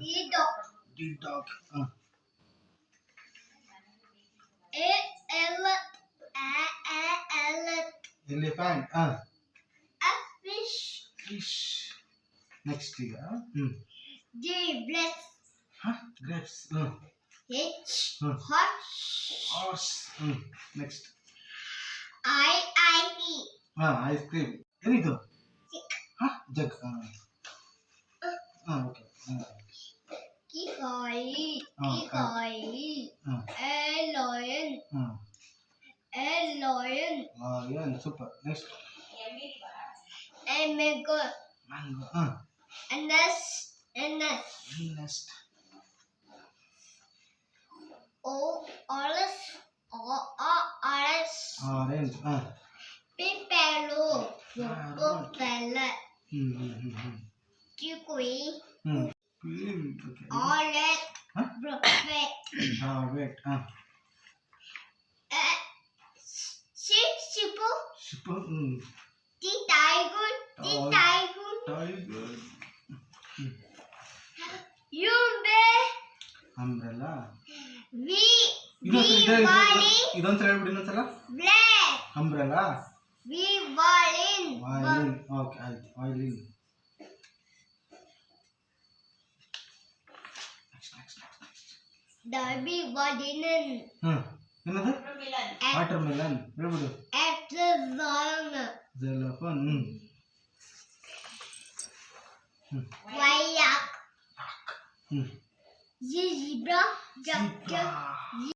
E dog. D dog. A Elephant. F fish. Fish. Next ಈಗ G bless. grapes. H horse. Horse. Next I ice cream. ಏನಿದು jug. Okay Koi. A lion. lion. Super. Next A mango. mango. Nest. Orange. Orange. Pipelo. Propeller. Kiwi. Okay. Orange. Buffet. Wait. Sheep. Ship. Tiger. Tiger. Yumbe. Umbrella. ಇದೊಂದ್ಸಲ ಹೇಳ್ಬಿಡಿ ಇನ್ನೊಂದ್ಸಲ. Black. Umbrella. Violin. Okay ಆಯ್ತು violin. Next. Violin. ಏನದು water melon ಹೇಳ್ಬಿಡು. xylophone. Kayak. Zebra.